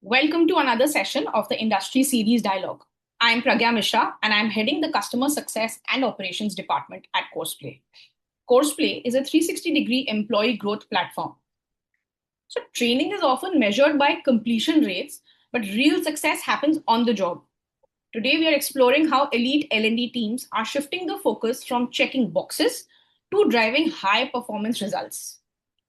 Welcome to another session of the Industry Series Dialogue. I am Pragya Mishra and I am heading the Customer Success and Operations Department at Courseplay. Courseplay is a 360-degree employee growth platform. So training is often measured by completion rates, but real success happens on the job. Today, we are exploring how elite L&D teams are shifting the focus from checking boxes to driving high performance results.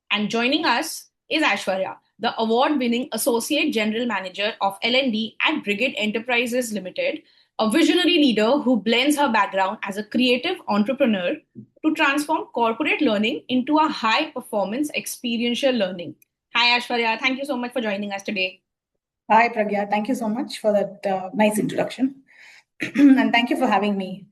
And joining us is Aishwarya, the award-winning Associate General Manager of L&D at Brigade Enterprises Limited, a visionary leader who blends her background as a creative entrepreneur to transform corporate learning into a high-performance experiential learning. Hi, Aishwarya. Thank you so much for joining us today. Hi, Pragya. Thank you so much for that nice introduction. And thank you for having me.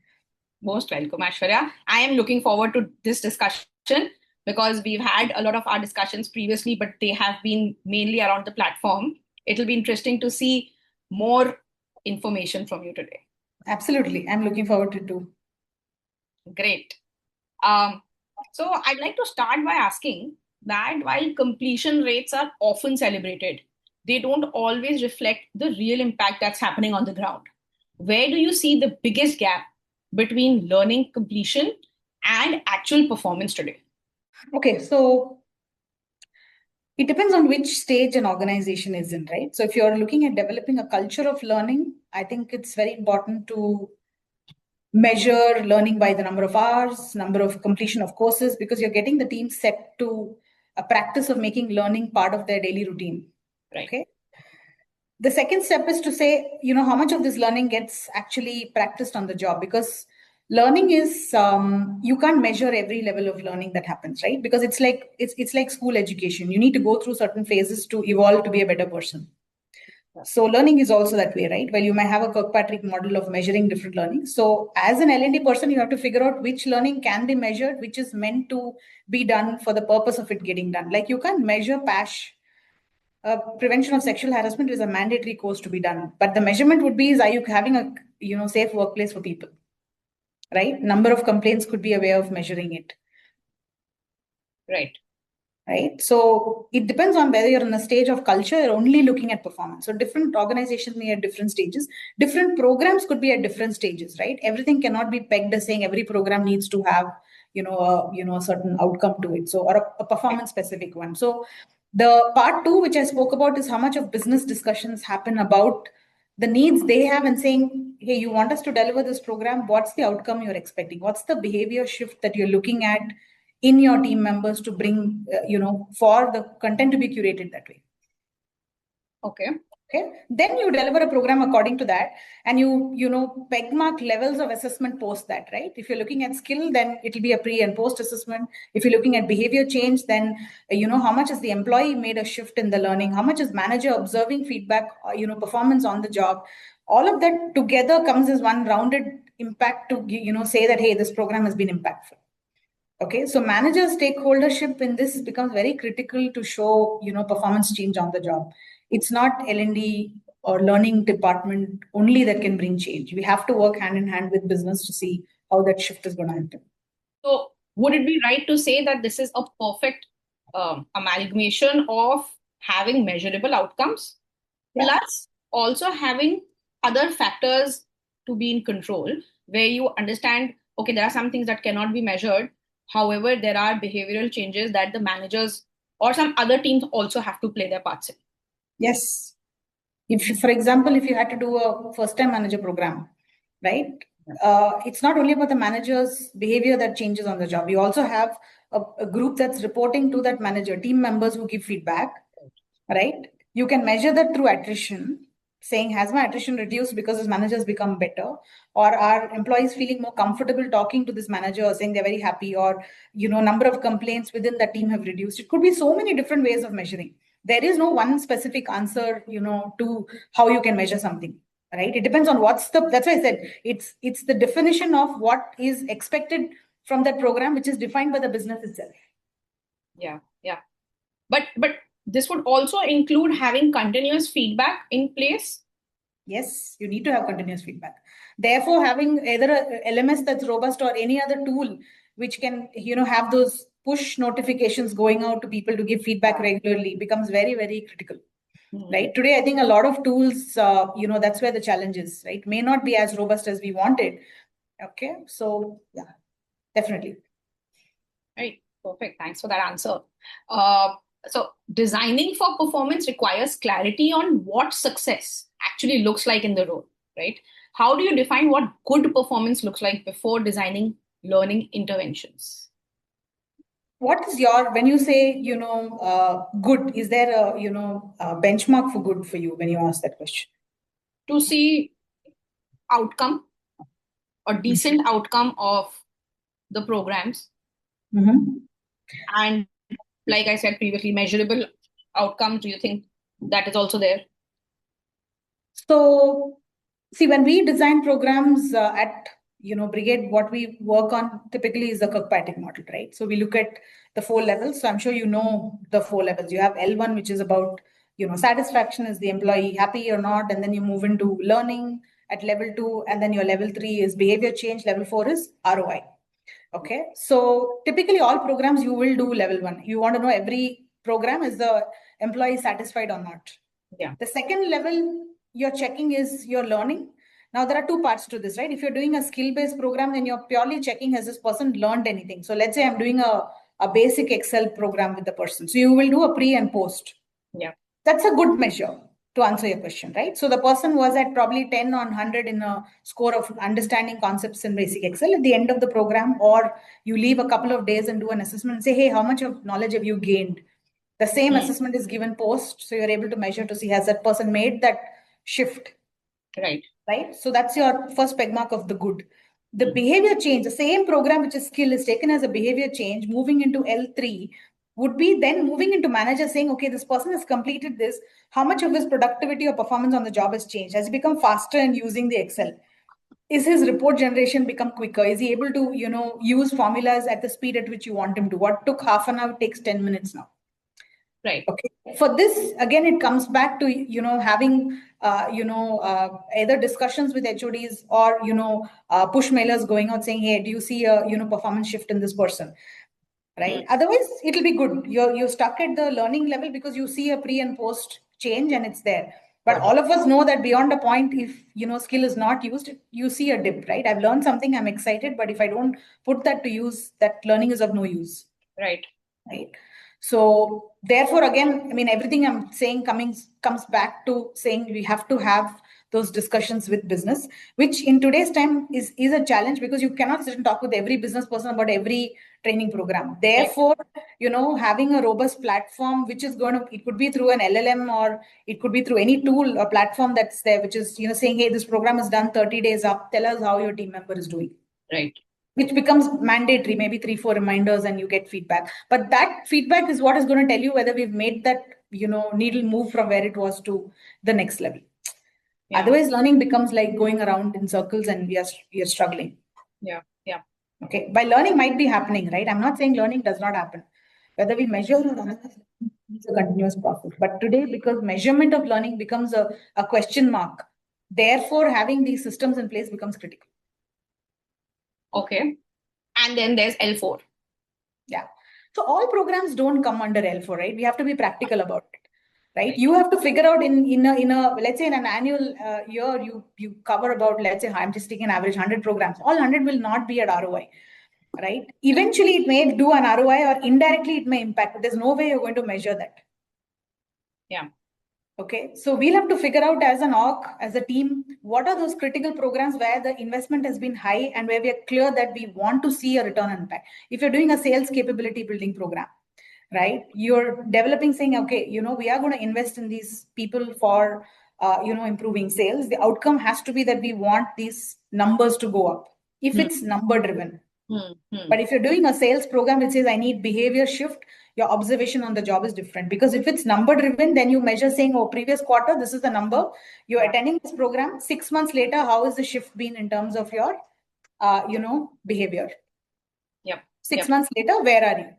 Most welcome, Aishwarya. I am looking forward to this discussion because we've had a lot of our discussions previously, but they have been mainly around the platform. It'll be interesting to see more information from you today. Absolutely. I'm looking forward to it too. Great. So I'd like to start by asking that while completion rates are often celebrated, they don't always reflect the real impact that's happening on the ground. Where do you see the biggest gap between learning completion and actual performance today? Okay, so it depends on which stage an organization is in, right? So if you're looking at developing a culture of learning, I think it's very important to measure learning by the number of hours, number of completion of courses, because you're getting the team set to a practice of making learning part of their daily routine. Right. Okay. The second step is to say, how much of this learning gets actually practiced on the job, because learning is you can't measure every level of learning that happens, right? Because it's like school education. You need to go through certain phases to evolve to be a better person. So learning is also that way, right? Well, you may have a Kirkpatrick model of measuring different learning. So as an L&D person, you have to figure out which learning can be measured, which is meant to be done for the purpose of it getting done. Like you can't measure PASH. Prevention of sexual harassment is a mandatory course to be done, but the measurement would be, is are you having a safe workplace for people, right? Number of complaints could be a way of measuring it. Right. So it depends on whether you're in a stage of culture or only looking at performance. So different organizations may at different stages. Different programs could be at different stages, right? Everything cannot be pegged as saying every program needs to have, a certain outcome to it. So, or a performance specific one. So the part two, which I spoke about, is how much of business discussions happen about the needs they have and saying, hey, you want us to deliver this program? What's the outcome you're expecting? What's the behavior shift that you're looking at in your team members to bring, for the content to be curated that way? Okay. Then you deliver a program according to that, and you peg mark levels of assessment post that, right? If you're looking at skill, then it'll be a pre and post assessment. If you're looking at behavior change, then how much has the employee made a shift in the learning? How much is manager observing feedback? Performance on the job. All of that together comes as one rounded impact to say that, hey, this program has been impactful. Okay, so manager stakeholdership in this becomes very critical to show performance change on the job. It's not L&D or learning department only that can bring change. We have to work hand in hand with business to see how that shift is going to happen. So would it be right to say that this is a perfect amalgamation of having measurable outcomes, plus also having other factors to be in control, where you understand, okay, there are some things that cannot be measured. However, there are behavioral changes that the managers or some other teams also have to play their parts in. Yes. For example, if you had to do a first-time manager program, right? It's not only about the manager's behavior that changes on the job. You also have a group that's reporting to that manager, team members who give feedback, right? You can measure that through attrition, saying, has my attrition reduced because this manager has become better? Or are employees feeling more comfortable talking to this manager or saying they're very happy? Or, number of complaints within the team have reduced. It could be so many different ways of measuring. There is no one specific answer, to how you can measure something, right? It depends on that's why I said it's the definition of what is expected from that program, which is defined by the business itself. Yeah. But this would also include having continuous feedback in place. Yes, you need to have continuous feedback. Therefore, having either a LMS that's robust or any other tool which can, have those push notifications going out to people to give feedback regularly becomes very, very critical. right? Today, I think a lot of tools, that's where the challenge is, right? May not be as robust as we wanted. Okay, so yeah, definitely. Right, perfect. Thanks for that answer. So designing for performance requires clarity on what success actually looks like in the role, right? How do you define what good performance looks like before designing learning interventions? What is when you say, good, is there a benchmark for good for you when you ask that question? To see outcome or decent outcome of the programs. And like I said previously, measurable outcome, do you think that is also there? So, see, when we design programs at Brigade, what we work on typically is the Kirkpatrick model, right? So we look at the 4 levels. So I'm sure you know the 4 levels. You have L1, which is about satisfaction, is the employee happy or not, and then you move into learning at level 2, and then your level 3 is behavior change. Level 4 is ROI. Okay, so typically all programs you will do level 1. You want to know every program, is the employee satisfied or not? Yeah. The second level you're checking is your learning. Now there are 2 parts to this, right? If you're doing a skill-based program, then you're purely checking, has this person learned anything? So let's say I'm doing a basic Excel program with the person. So you will do a pre and post. Yeah. That's a good measure to answer your question, right? So the person was at probably 10 on 100 in a score of understanding concepts in basic Excel at the end of the program, or you leave a couple of days and do an assessment and say, hey, how much of knowledge have you gained? The same assessment is given post, so you're able to measure to see, has that person made that shift? Right. Right. So that's your first peg mark of the good. The behavior change, the same program which is skill is taken as a behavior change, moving into L3 would be then moving into manager saying, okay, this person has completed this. How much of his productivity or performance on the job has changed? Has he become faster in using the Excel? Is his report generation become quicker? Is he able to, use formulas at the speed at which you want him to? What took half an hour takes 10 minutes now. Right. Okay. For this, again, it comes back to, having, either discussions with HODs or, push mailers going out saying, hey, do you see a, performance shift in this person? Right. Otherwise, it'll be good. You're stuck at the learning level because you see a pre and post change and it's there. But all of us know that beyond a point, if, skill is not used, you see a dip, right? I've learned something, I'm excited, but if I don't put that to use, that learning is of no use. Right. Right. So therefore, again, I mean, everything I'm saying comes back to saying we have to have those discussions with business, which in today's time is a challenge because you cannot sit and talk with every business person about every training program. Therefore, having a robust platform, which is going to, it could be through an LLM or it could be through any tool or platform that's there, which is, saying, hey, this program is done 30 days up. Tell us how your team member is doing. Right. Which becomes mandatory, maybe 3-4 reminders and you get feedback. But that feedback is what is going to tell you whether we've made that, needle move from where it was to the next level. Yeah. Otherwise, learning becomes like going around in circles and we are struggling. Yeah. Yeah. Okay. By learning might be happening, right? I'm not saying learning does not happen. Whether we measure or not, it's a continuous process. But today, because measurement of learning becomes a question mark, therefore having these systems in place becomes critical. Okay. And then there's L4. Yeah. So all programs don't come under L4, right? We have to be practical about it, right? You have to figure out in a let's say in an annual year, you cover about, let's say, I'm just taking an average 100 programs. All 100 will not be at ROI, right? Eventually, it may do an ROI or indirectly it may impact, but there's no way you're going to measure that. Yeah. Okay, so we'll have to figure out as an org, as a team, what are those critical programs where the investment has been high and where we are clear that we want to see a return on impact. If you're doing a sales capability building program, right, you're developing saying, okay, we are going to invest in these people for, improving sales. The outcome has to be that we want these numbers to go up if it's number driven. But if you're doing a sales program which says I need behavior shift, your observation on the job is different. Because if it's number driven, then you measure saying, oh, previous quarter, this is the number. You're attending this program. 6 months later, how has the shift been in terms of your, behavior? Yep. 6 months later, where are you?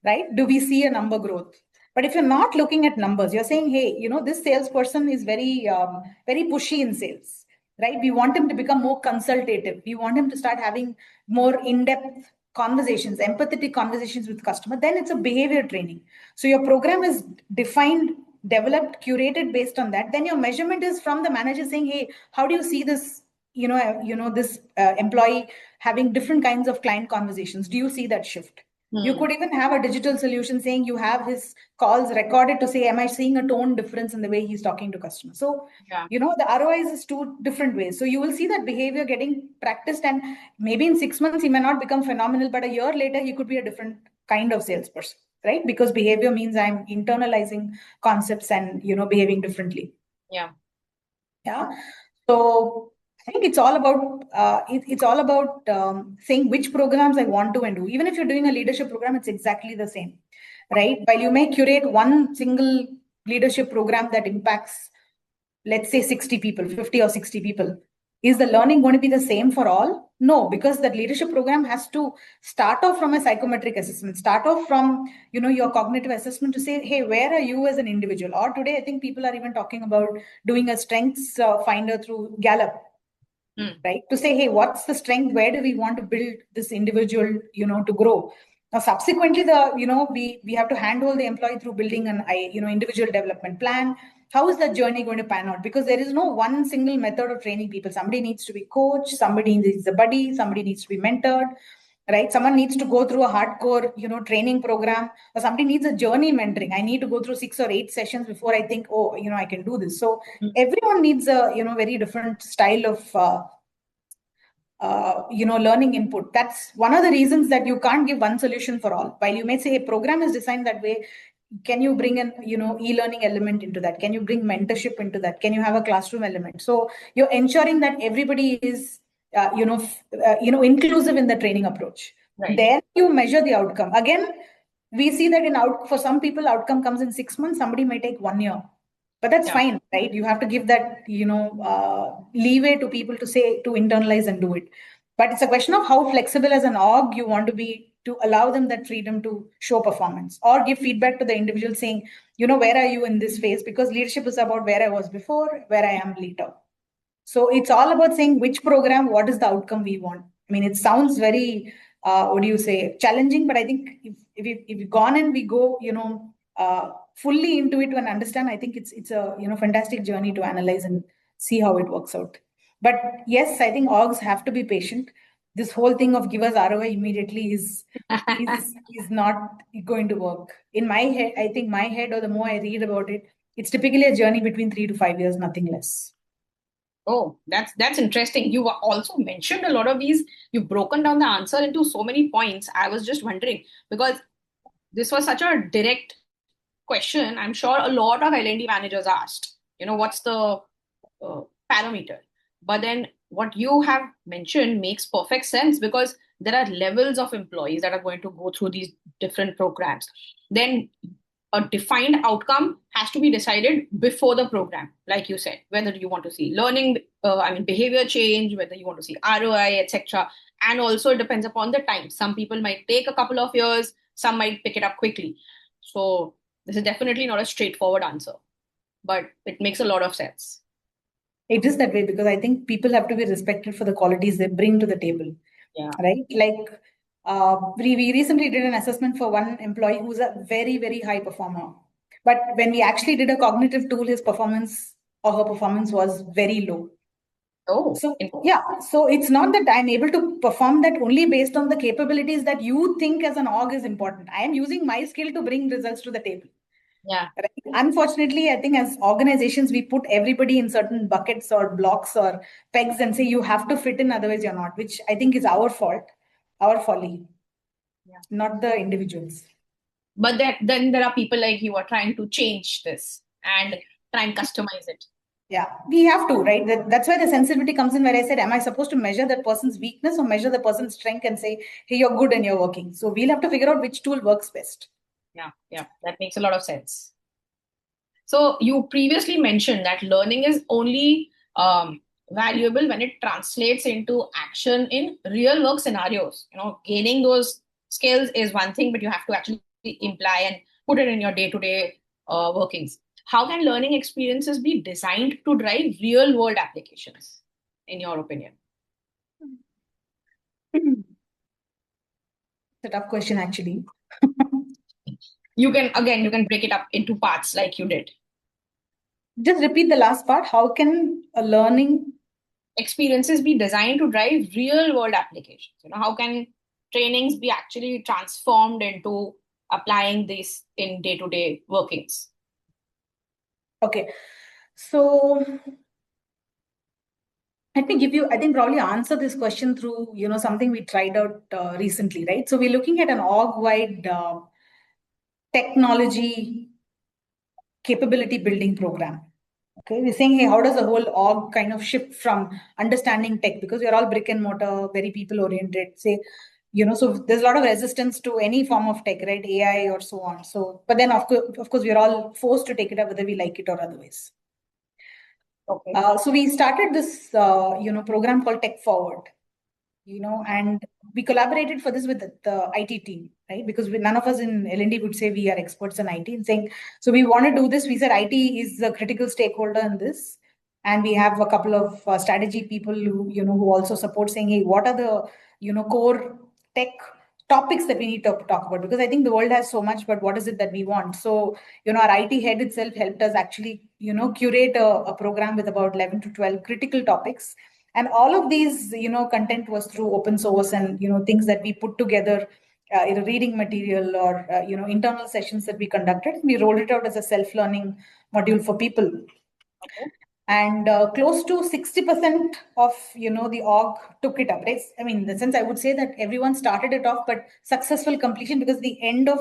Right? Do we see a number growth? But if you're not looking at numbers, you're saying, hey, this salesperson is very, very pushy in sales, right? We want him to become more consultative. We want him to start having more in-depth conversations, empathetic conversations with customer. Then it's a behavior training. So your program is defined developed, curated based on that, then your measurement is from the manager saying, hey, how do you see this, this employee having different kinds of client conversations? Do you see that shift? You could even have a digital solution saying you have his calls recorded to say, am I seeing a tone difference in the way he's talking to customers? So, the ROI is two different ways. So you will see that behavior getting practiced, and maybe in 6 months, he may not become phenomenal, but a year later, he could be a different kind of salesperson, right? Because behavior means I'm internalizing concepts and, behaving differently. Yeah. So I think it's all about saying which programs I want to and do. Even if you're doing a leadership program, it's exactly the same, right? While you may curate one single leadership program that impacts, let's say 60 people, 50 or 60 people, is the learning going to be the same for all? No, because that leadership program has to start off from a psychometric assessment, start off from, your cognitive assessment to say, hey, where are you as an individual? Or today, I think people are even talking about doing a strengths finder through Gallup, right? To say, hey, what's the strength? Where do we want to build this individual, to grow? Now, subsequently, we have to handhold the employee through building an, individual development plan. How is that journey going to pan out? Because there is no one single method of training people. Somebody needs to be coached, somebody needs a buddy, somebody needs to be mentored, right? Someone needs to go through a hardcore, training program, or somebody needs a journey mentoring. I need to go through 6 or 8 sessions before I think, oh, I can do this. So everyone needs a, very different style of, learning input. That's one of the reasons that you can't give one solution for all. While you may say a program is designed that way, can you bring an, e-learning element into that? Can you bring mentorship into that? Can you have a classroom element? So you're ensuring that everybody is, inclusive in the training approach. Right. There you measure the outcome. Again, we see that for some people, outcome comes in 6 months. Somebody may take 1 year. But that's fine, right? You have to give that, leeway to people to say, to internalize and do it. But it's a question of how flexible as an org you want to be to allow them that freedom to show performance or give feedback to the individual saying, where are you in this phase? Because leadership is about where I was before, where I am later. So it's all about saying which program, what is the outcome we want. I mean, it sounds very, challenging, but I think if we've gone and we go, fully into it and understand, I think it's a fantastic journey to analyze and see how it works out. But yes, I think orgs have to be patient. This whole thing of give us ROI immediately is not going to work. In my head, I think my head, or the more I read about it, it's typically a journey between 3 to 5 years, nothing less. Oh, that's interesting. You also mentioned a lot of these. You've broken down the answer into so many points. I was just wondering, because this was such a direct question. I'm sure a lot of L&D managers asked, what's the parameter? But then what you have mentioned makes perfect sense, because there are levels of employees that are going to go through these different programs. Then a defined outcome has to be decided before the program, like you said, whether you want to see learning, behavior change, whether you want to see ROI, etc. And also it depends upon the time. Some people might take a couple of years, some might pick it up quickly. So this is definitely not a straightforward answer, but it makes a lot of sense. It is that way because I think people have to be respected for the qualities they bring to the table. Yeah. Right? Like we recently did an assessment for one employee who's a very, very high performer. But when we actually did a cognitive tool, his performance or her performance was very low. Oh, so yeah. So it's not that I'm able to perform that only based on the capabilities that you think as an org is important. I am using my skill to bring results to the table. Yeah. Right? Unfortunately, I think as organizations, we put everybody in certain buckets or blocks or pegs and say you have to fit in, otherwise you're not, which I think is our fault, our folly, not the individuals. But then there are people like you are trying to change this and try and customize it. Yeah, we have to, right? That's why the sensitivity comes in, where I said, am I supposed to measure that person's weakness or measure the person's strength and say, hey, you're good and you're working? So we'll have to figure out which tool works best. Yeah, that makes a lot of sense. So you previously mentioned that learning is only valuable when it translates into action in real work scenarios. Gaining those skills is one thing, but you have to actually imply and put it in your day-to-day workings. How can learning experiences be designed to drive real world applications, in your opinion? It's a tough question, actually. You can break it up into parts like you did. Just repeat the last part. How can a learning experiences be designed to drive real world applications? How can trainings be actually transformed into applying this in day-to-day workings? Okay. So let me give you, I think probably answer this question through, something we tried out recently, right? So we're looking at an org-wide technology capability building program. Okay, we're saying, hey, how does the whole org kind of shift from understanding tech? Because we're all brick and mortar, very people oriented. Say, so there's a lot of resistance to any form of tech, right? AI or so on. So, but then of course, we're all forced to take it up whether we like it or otherwise. Okay. So we started this, program called Tech Forward, and we collaborated for this with the IT team, right? Because none of us in L&D would say we are experts in IT and saying, so we want to do this. We said IT is a critical stakeholder in this. And we have a couple of strategy people who also support saying, hey, what are the, core tech topics that we need to talk about? Because I think the world has so much, but what is it that we want? So, our IT head itself helped us actually, curate a program with about 11 to 12 critical topics. And all of these, content was through open source and, things that we put together, reading material or, internal sessions that we conducted. We rolled it out as a self-learning module for people. Okay. And close to 60% of, the org took it up, right? I mean, in the sense I would say that everyone started it off, but successful completion, because the end of,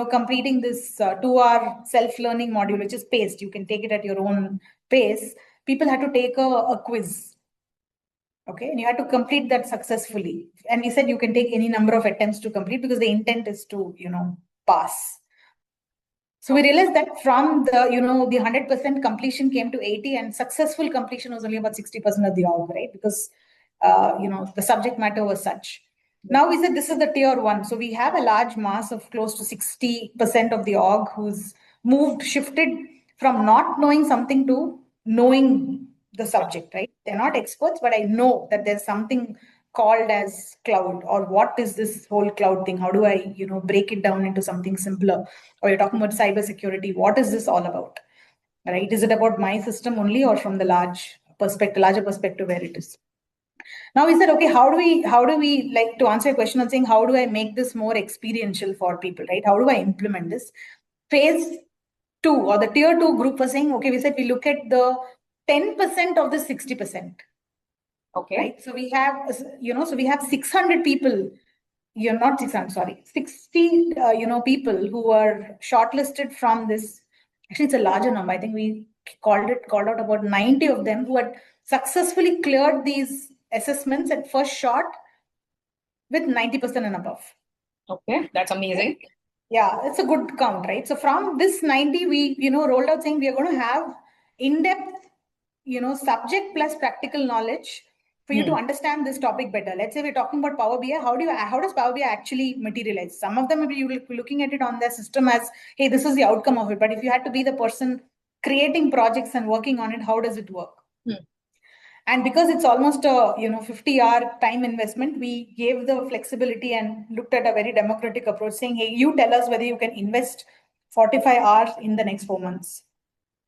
completing this 2-hour self-learning module, which is paced, you can take it at your own pace. People had to take a quiz. Okay, and you had to complete that successfully. And we said you can take any number of attempts to complete because the intent is to, pass. So we realized that from the, the 100% completion came to 80, and successful completion was only about 60% of the org, right? Because, the subject matter was such. Now we said this is the tier one. So we have a large mass of close to 60% of the org who's shifted from not knowing something to knowing the subject, right? They're not experts, but I know that there's something called as cloud, or what is this whole cloud thing? How do I, break it down into something simpler? Or you're talking about cybersecurity. What is this all about? Right? Is it about my system only, or from the larger perspective where it is? Now we said, okay, how do we like to answer a question on saying, how do I make this more experiential for people, right? How do I implement this? Phase 2 or the tier 2 group was saying, okay, we said we look at the 10% of the 60%. Okay. Right. So we have, so we have 600 people. You're not 600, sorry, 60, people who are shortlisted from this. Actually, it's a larger number. I think we called out about 90 of them who had successfully cleared these assessments at first shot with 90% and above. Okay, that's amazing. Yeah, it's a good count, right? So from this 90, we, rolled out saying we are going to have in-depth, subject plus practical knowledge for you to understand this topic better. Let's say we're talking about Power BI. How does Power BI actually materialize? Some of them, maybe you will be looking at it on their system as, hey, this is the outcome of it. But if you had to be the person creating projects and working on it, how does it work? And because it's almost a 50-hour time investment, we gave the flexibility and looked at a very democratic approach, saying, hey, you tell us whether you can invest 45 hours in the next 4 months.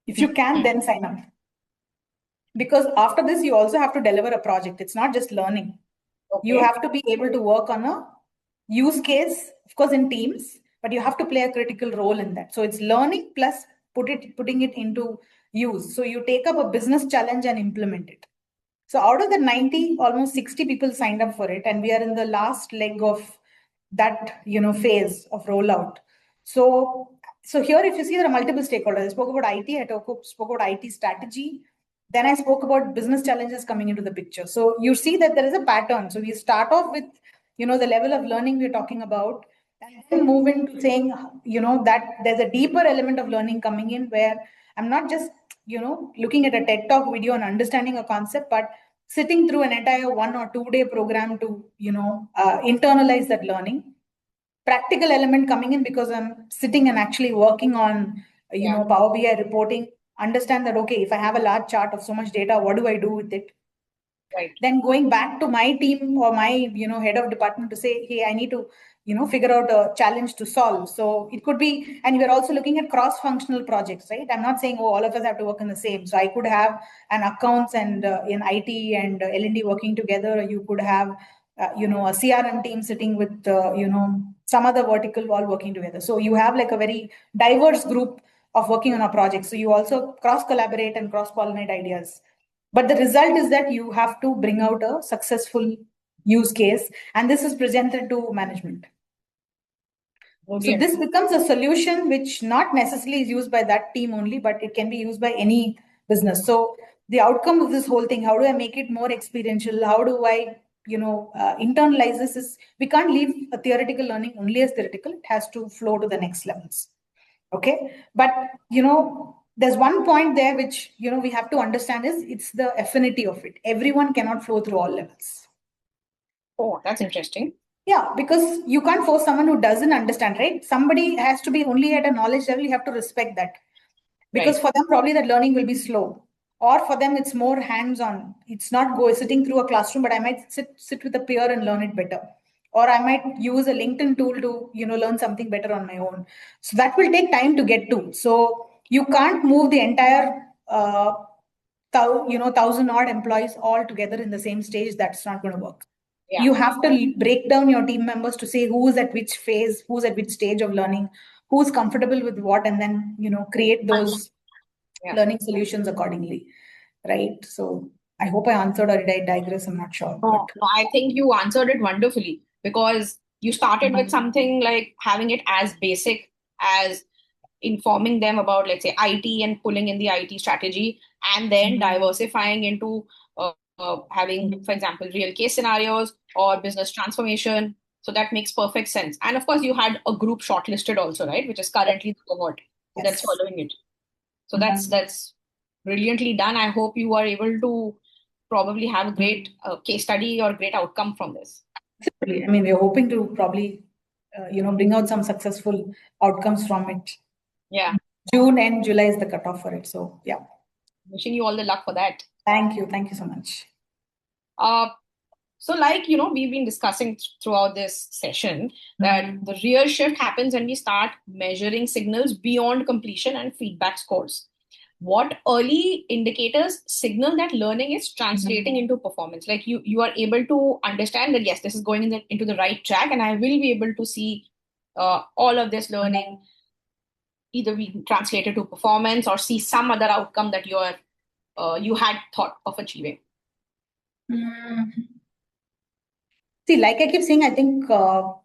If you can, then sign up. Because after this, you also have to deliver a project. It's not just learning. Okay. You have to be able to work on a use case, of course, in teams, but you have to play a critical role in that. So it's learning plus putting it into use. So you take up a business challenge and implement it. So out of the 90, almost 60 people signed up for it. And we are in the last leg of that, phase of rollout. So here, if you see, there are multiple stakeholders. I spoke about IT, I spoke about IT strategy. Then I spoke about business challenges coming into the picture. So you see that there is a pattern. So we start off with, the level of learning we're talking about, and then move into saying, that there's a deeper element of learning coming in where I'm not just, looking at a TED Talk video and understanding a concept, but sitting through an entire 1 or 2 day program to, internalize that learning. Practical element coming in because I'm sitting and actually working on, Power BI reporting, understand that, okay, if I have a large chart of so much data, what do I do with it? Right. Then going back to my team or my, head of department to say, hey, I need to, figure out a challenge to solve. So it could be, and we're also looking at cross-functional projects, right? I'm not saying, oh, all of us have to work in the same. So I could have an accounts and in IT and L&D working together. You could have, a CRM team sitting with, some other vertical all working together. So you have like a very diverse group of working on a project. So you also cross-collaborate and cross-pollinate ideas. But the result is that you have to bring out a successful use case, and this is presented to management. Okay. So this becomes a solution which not necessarily is used by that team only, but it can be used by any business. So the outcome of this whole thing, how do I make it more experiential? How do I, internalize this? Is we can't leave a theoretical learning only as theoretical. It has to flow to the next levels. Okay, but there's one point there which we have to understand is it's the affinity of it. Everyone cannot flow through all levels. Oh, that's interesting. Yeah, because you can't force someone who doesn't understand, right? Somebody has to be only at a knowledge level. You have to respect that, because Right. for them probably that learning will be slow, or for them it's more hands-on. It's not sitting through a classroom, but I might sit with a peer and learn it better, or I might use a LinkedIn tool to learn something better on my own. So that will take time to get to. So you can't move the entire 1,000 odd employees all together in the same stage. That's not going to work. Yeah. You have to break down your team members to say who's at which phase, who's at which stage of learning, who's comfortable with what, and then create those learning solutions accordingly, right? So I hope I answered, or did I digress? I'm not sure. No, I think you answered it wonderfully, because you started with something like having it as basic as informing them about, let's say, IT and pulling in the IT strategy, and then diversifying into having, for example, real case scenarios or business transformation. So that makes perfect sense. And of course, you had a group shortlisted also, right? Which is currently the cohort that's following it. So that's brilliantly done. I hope you are able to probably have a great case study or great outcome from this. I mean, we're hoping to probably, bring out some successful outcomes from it. Yeah. June and July is the cutoff for it. So yeah. Wishing you all the luck for that. Thank you. Thank you so much. So like, we've been discussing throughout this session that the real shift happens when we start measuring signals beyond completion and feedback scores. What early indicators signal that learning is translating into performance? Like you are able to understand that, yes, this is going into the right track, and I will be able to see all of this learning either be translated to performance or see some other outcome that you had thought of achieving. See, like I keep saying, I think all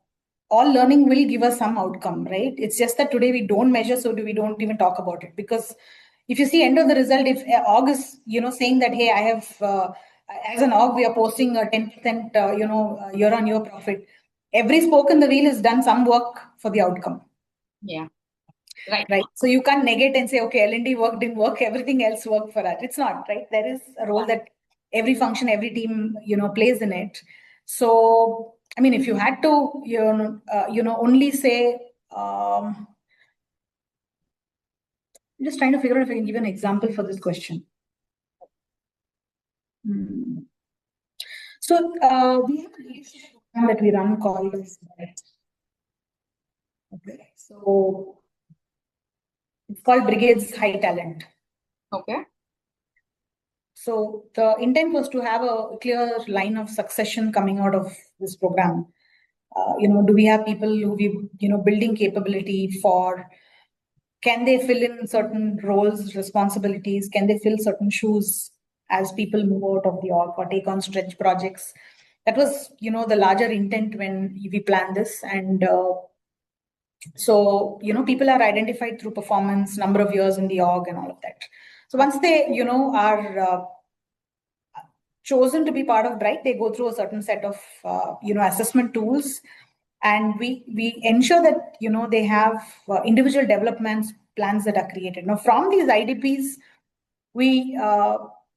learning will give us some outcome, right? It's just that today we don't measure, so we don't even talk about it. Because if you see end of the result, if org is saying that, hey, I have as an org we are posting a 10% year-on-year profit. Every spoke in the wheel has done some work for the outcome. Yeah. Right. So you can't negate and say, okay, L&D work didn't work, everything else worked for that. It's not, right? There is a role that every function, every team, plays in it. So, I mean, if you had to, only say, I'm just trying to figure out if I can give an example for this question. So we have a leadership program that we run called this. Okay. So it's called Brigades High Talent. Okay. So the intent was to have a clear line of succession coming out of this program. Do we have people who we, building capability for? Can they fill in certain roles, responsibilities? Can they fill certain shoes as people move out of the org or take on stretch projects? That was, the larger intent when we planned this. And so, people are identified through performance, number of years in the org and all of that. So once they, are chosen to be part of Bright, they go through a certain set of, assessment tools. And we ensure that, they have individual development plans that are created. Now, from these IDPs, we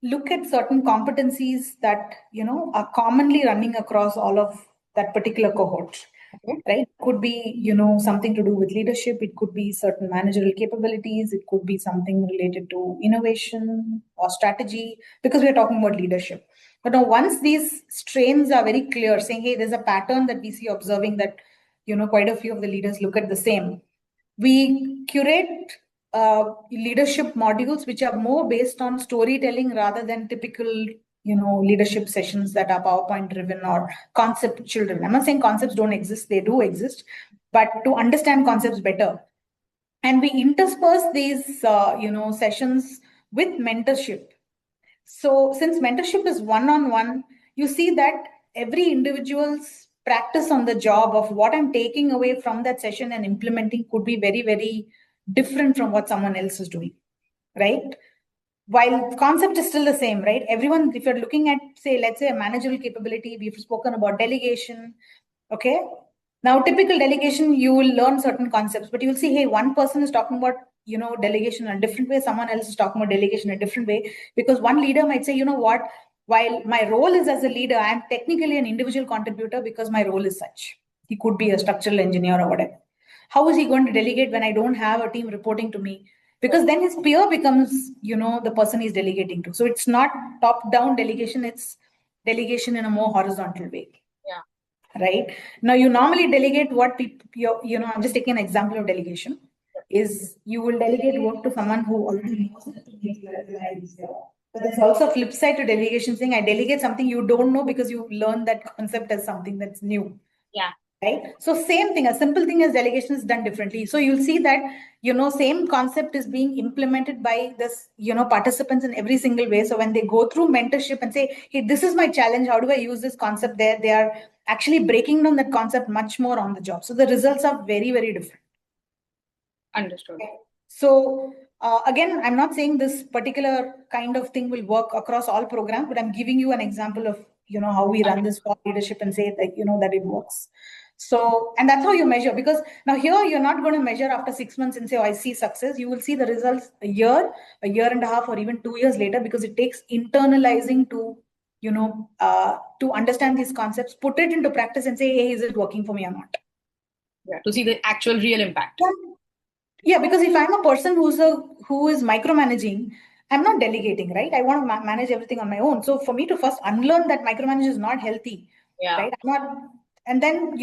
look at certain competencies that, are commonly running across all of that particular cohort. Right? Could be, something to do with leadership. It could be certain managerial capabilities. It could be something related to innovation or strategy, because we're talking about leadership. But now once these strains are very clear, saying, hey, there's a pattern that we see observing that quite a few of the leaders look at the same. We curate leadership modules which are more based on storytelling rather than typical leadership sessions that are PowerPoint driven or concept children. I'm not saying concepts don't exist, they do exist, but to understand concepts better. And we intersperse these sessions with mentorship. So since mentorship is one-on-one, you see that every individual's practice on the job of what I'm taking away from that session and implementing could be very, very different from what someone else is doing, right? While the concept is still the same, right? Everyone, if you're looking at, say, let's say a managerial capability, we've spoken about delegation, okay? Now, typical delegation, you will learn certain concepts, but you'll see, hey, one person is talking about, delegation in a different way. Someone else is talking about delegation in a different way, because one leader might say, you know what, while my role is as a leader, I'm technically an individual contributor because my role is such. He could be a structural engineer or whatever. How is he going to delegate when I don't have a team reporting to me? Because then his peer becomes, the person he's delegating to. So it's not top-down delegation, it's delegation in a more horizontal way. Yeah. Right? Now, you normally delegate what people, I'm just taking an example of delegation, is you will delegate work to someone who already knows it. But there's also a flip side to delegation saying, I delegate something you don't know because you learned that concept as something that's new. Yeah. Right? So same thing, a simple thing as delegation is done differently. So you'll see that, same concept is being implemented by this, participants in every single way. So when they go through mentorship and say, hey, this is my challenge, how do I use this concept there? They are actually breaking down that concept much more on the job. So the results are very, very different. Understood. Okay. So again, I'm not saying this particular kind of thing will work across all programs, but I'm giving you an example of, how we run this for leadership and say that, that it works. So, and that's how you measure, because now here you're not going to measure after 6 months and say, oh, I see success. You will see the results a year and a half, or even 2 years later, because it takes internalizing to, to understand these concepts, put it into practice and say, hey, is it working for me or not? Yeah, to see the actual real impact. Yeah, because if I'm a person who is micromanaging, I'm not delegating, right? I want to manage everything on my own. So for me to first unlearn that micromanage is not healthy, right? And then,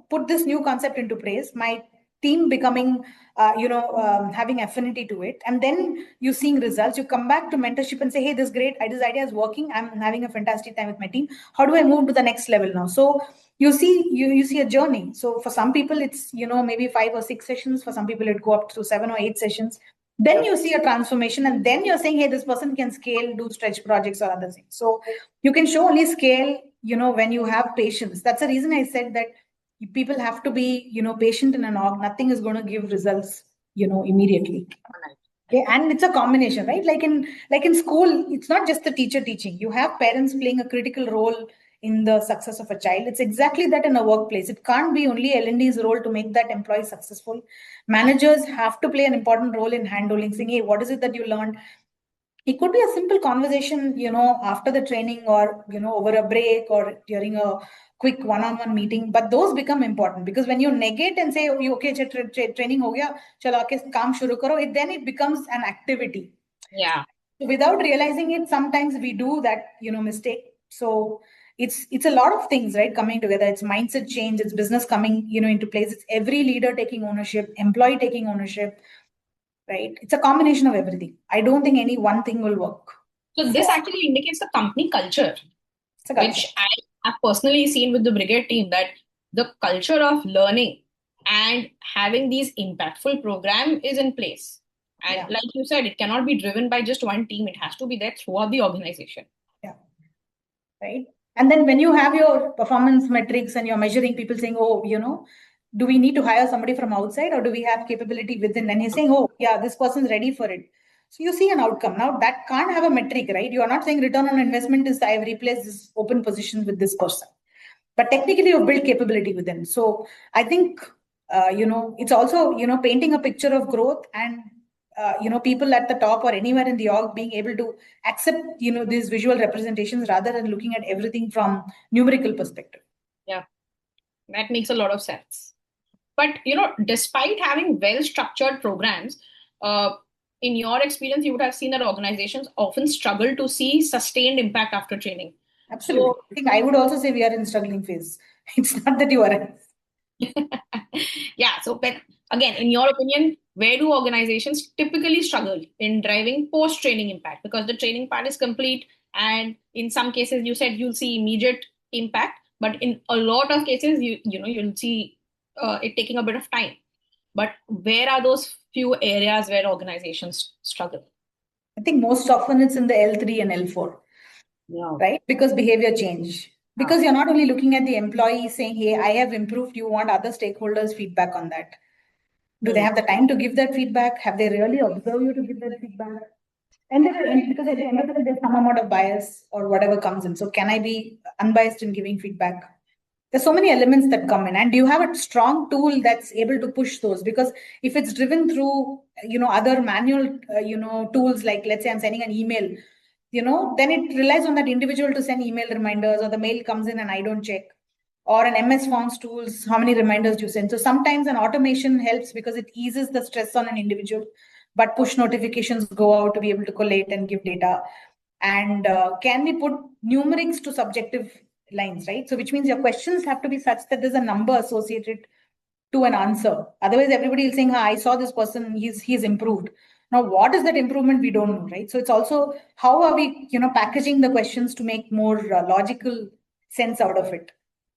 put this new concept into place, my team becoming, having affinity to it. And then you seeing results, you come back to mentorship and say, hey, this idea is working. I'm having a fantastic time with my team. How do I move to the next level now? So you see a journey. So for some people, it's, maybe 5 or 6 sessions. For some people, it go up to 7 or 8 sessions. Then you see a transformation, and then you're saying, hey, this person can scale, do stretch projects or other things. So you can show only scale, when you have patience. That's the reason I said that people have to be, patient in an org. Nothing is going to give results, immediately. Okay, and it's a combination, right? Like in school, it's not just the teacher teaching. You have parents playing a critical role in the success of a child. It's exactly that in a workplace. It can't be only L&D's role to make that employee successful. Managers have to play an important role in handholding, saying, hey, what is it that you learned? It could be a simple conversation, after the training, or, over a break, or during a quick one-on-one meeting. But those become important, because when you negate and say, okay, training ho gaya, chalo aake kaam shuru karo, then it becomes an activity. Yeah. Without realizing it, sometimes we do that, mistake. So it's a lot of things, right, coming together. It's mindset change, it's business coming, into place. It's every leader taking ownership, employee taking ownership, right? It's a combination of everything. I don't think any one thing will work. So this actually indicates the company culture, which I have personally seen with the brigade team, that the culture of learning and having these impactful programs is in place. And like you said, it cannot be driven by just one team. It has to be there throughout the organization. Yeah. Right. And then when you have your performance metrics and you're measuring, people saying, oh, do we need to hire somebody from outside, or do we have capability within? And you're saying, oh, yeah, this person's ready for it. So you see an outcome. Now that can't have a metric, right? You are not saying return on investment is I've replaced this open position with this person. But technically you've built capability within. So I think, it's also, painting a picture of growth, and people at the top or anywhere in the org being able to accept, these visual representations rather than looking at everything from numerical perspective. Yeah, that makes a lot of sense. But, despite having well-structured programs, in your experience, you would have seen that organizations often struggle to see sustained impact after training. Absolutely. So, I think I would also say we are in struggling phase. It's not that you are. Yeah. So, but again, in your opinion, where do organizations typically struggle in driving post-training impact? Because the training part is complete, and in some cases, you said you'll see immediate impact, but in a lot of cases, you'll see it taking a bit of time. But where are those few areas where organizations struggle? I think most often it's in the L3 and L4, Yeah. right? Because behavior change. Because you're not only looking at the employee saying, hey, I have improved, you want other stakeholders' feedback on that. Do they have the time to give that feedback? Have they really observed you to give that feedback? Because at the end of the day, there's some amount of bias or whatever comes in. So can I be unbiased in giving feedback? There's so many elements that come in, and do you have a strong tool that's able to push those? Because if it's driven through, other manual, tools, like let's say I'm sending an email, then it relies on that individual to send email reminders, or the mail comes in and I don't check, or an MS Forms tools, how many reminders do you send? So sometimes an automation helps because it eases the stress on an individual, but push notifications go out to be able to collate and give data. And can we put numerics to subjective lines, right? So which means your questions have to be such that there's a number associated to an answer. Otherwise, everybody is saying, I saw this person, he's improved. Now, what is that improvement? We don't know, right? So it's also how are we, packaging the questions to make more logical sense out of it.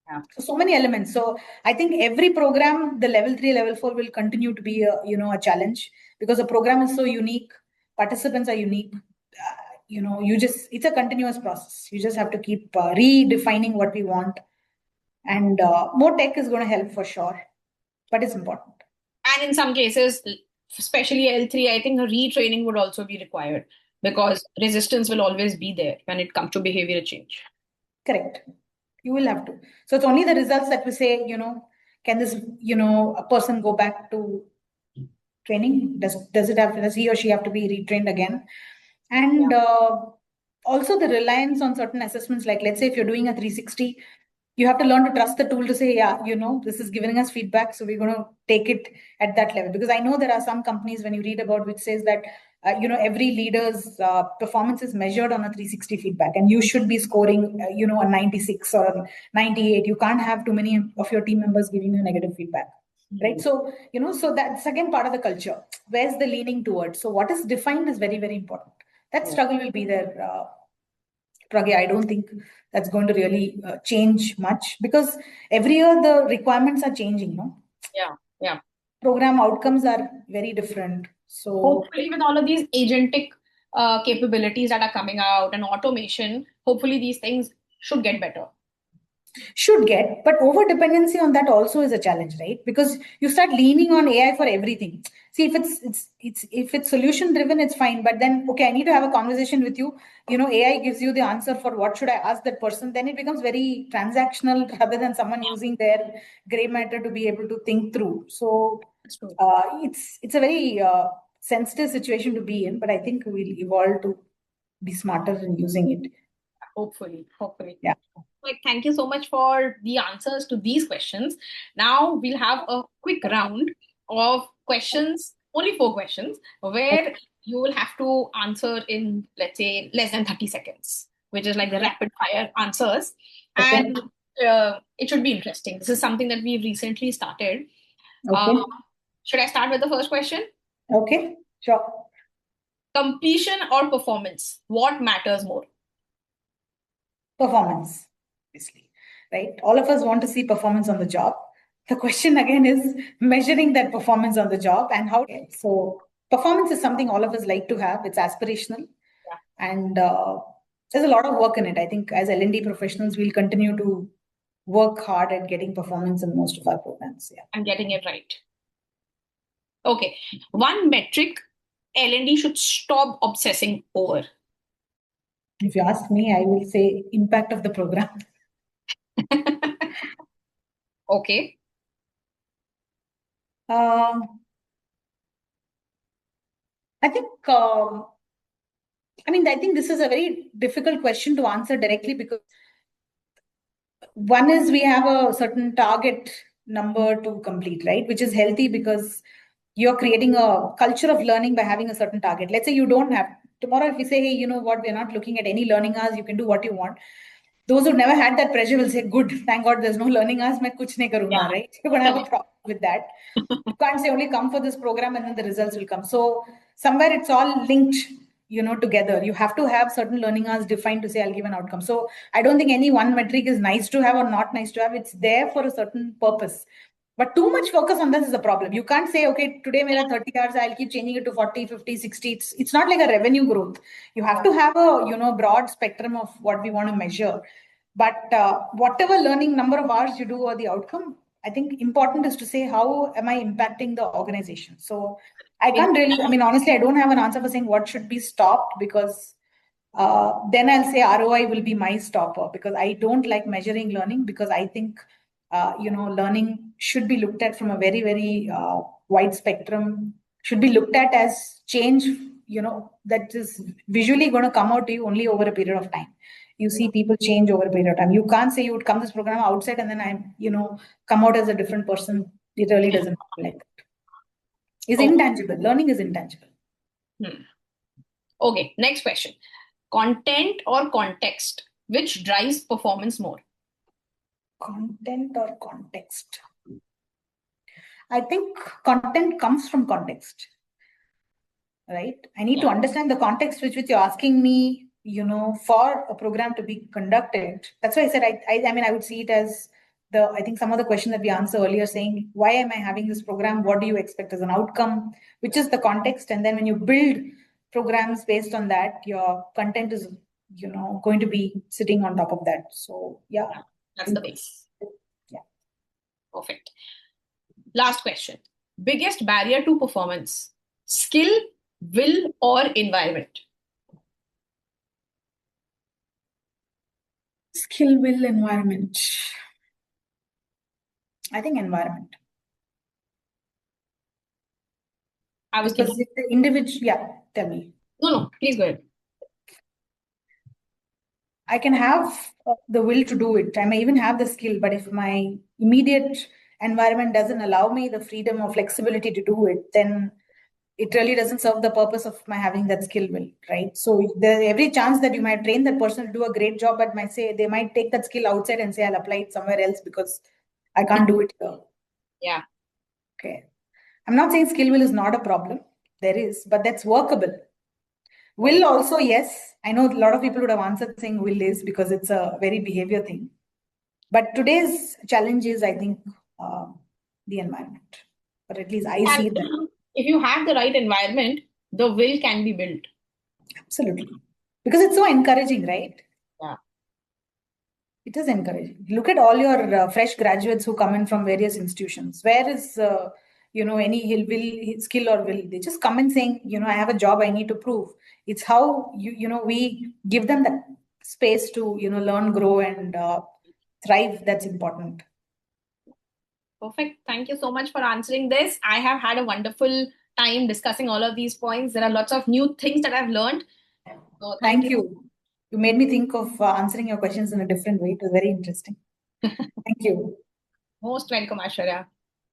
Yeah. So many elements. So I think every program, the level 3, level 4 will continue to be a challenge, because the program is so unique. Participants are unique. It's a continuous process. You just have to keep redefining what we want. And more tech is going to help for sure, but it's important. And in some cases, especially L3, I think a retraining would also be required because resistance will always be there when it comes to behavior change. Correct. You will have to. So it's only the results that we say, can this, a person go back to training? Does he or she have to be retrained again? And also the reliance on certain assessments, like let's say if you're doing a 360, you have to learn to trust the tool to say, yeah, this is giving us feedback, so we're going to take it at that level. Because I know there are some companies, when you read about, which says that every leader's performance is measured on a 360 feedback, and you should be scoring a 96 or a 98. You can't have too many of your team members giving you negative feedback. Right. So, so that's again part of the culture. Where's the leaning towards? So what is defined is very, very important. That struggle will be there. Pragya, I don't think that's going to really change much, because every year the requirements are changing, no? Yeah. Program outcomes are very different. So hopefully with all of these agentic capabilities that are coming out and automation, hopefully these things should get better. But over dependency on that also is a challenge, right? Because you start leaning on AI for everything. See, if it's solution driven, it's fine. But then, okay, I need to have a conversation with you. AI gives you the answer for what should I ask that person. Then it becomes very transactional rather than someone using their gray matter to be able to think through. So it's a very sensitive situation to be in. But I think we'll evolve to be smarter in using it. Hopefully. Yeah. Thank you so much for the answers to these questions. Now we'll have a quick round of questions, only 4 questions, where you will have to answer in, let's say, less than 30 seconds, which is like the rapid fire answers. Okay. And it should be interesting. This is something that we've recently started. Okay. Should I start with the first question? Okay, sure. Completion or performance? What matters more? Performance, obviously, right? All of us want to see performance on the job. The question again is measuring that performance on the job and how. So performance is something all of us like to have. It's aspirational, and there's a lot of work in it. I think as L&D professionals, we'll continue to work hard at getting performance in most of our programs. Yeah, and getting it right. Okay, one metric L&D should stop obsessing over. If you ask me, I will say impact of the program. Okay. I think this is a very difficult question to answer directly, because one is we have a certain target number to complete, right? Which is healthy, because you're creating a culture of learning by having a certain target. Let's say you don't have tomorrow, if we say, hey, you know what, we're not looking at any learning hours, you can do what you want. those who never had that pressure will say, good, thank God there's no learning hours, main kuch nahi karunga, Yeah. right? You're going to have a problem with that. You can't say only come for this program and then the results will come. So somewhere it's all linked, together. You have to have certain learning hours defined to say, I'll give an outcome. So I don't think any one metric is nice to have or not nice to have. It's there for a certain purpose. But too much focus on this is a problem. You can't say, okay, today mera 30 hours, I'll keep changing it to 40, 50, 60. It's not like a revenue growth. You have to have a, broad spectrum of what we want to measure. But whatever learning number of hours you do or the outcome, I think important is to say, how am I impacting the organization? So I can't really, honestly, I don't have an answer for saying what should be stopped, because then I'll say ROI will be my stopper, because I don't like measuring learning, because I think, learning should be looked at from a very, very wide spectrum, should be looked at as change, that is visually going to come out to you only over a period of time. You see people change over a period of time. You can't say you would come this program outside and then come out as a different person. It really doesn't happen like that. It's intangible. Learning is intangible. Okay, next question. Content or context, which drives performance more? Content or context? I think content comes from context, right? I need to understand the context which you're asking me, for a program to be conducted. That's why I said, I would see it as I think some of the question that we answered earlier saying, why am I having this program? What do you expect as an outcome? Which is the context. And then when you build programs based on that, your content is, going to be sitting on top of that. So yeah. That's the base. Yeah. Perfect. Last question. Biggest barrier to performance, skill, will, or environment? Skill, will, environment. I think environment. Because if the individual, tell me. No, please go ahead. I can have the will to do it. I may even have the skill, but if my immediate environment doesn't allow me the freedom or flexibility to do it, then it really doesn't serve the purpose of my having that skill will, right? So there's every chance that you might train that person to do a great job, but they might take that skill outside and say, I'll apply it somewhere else because I can't do it here. Yeah. Okay. I'm not saying skill will is not a problem. There is, but that's workable. Will also, yes. I know a lot of people would have answered saying will is because it's a very behavior thing. But today's challenge is, I think, the environment. But at least I see that. If you have the right environment, the will can be built. Absolutely. Because it's so encouraging, right? Yeah. It is encouraging. Look at all your fresh graduates who come in from various institutions. Where is, any skill or will? They just come in saying, I have a job I need to prove. It's how, we give them that space to, learn, grow, and thrive. That's important. Perfect. Thank you so much for answering this. I have had a wonderful time discussing all of these points. There are lots of new things that I've learned. So thank you. You made me think of answering your questions in a different way. It was very interesting. Thank you. Most welcome, Aishwarya.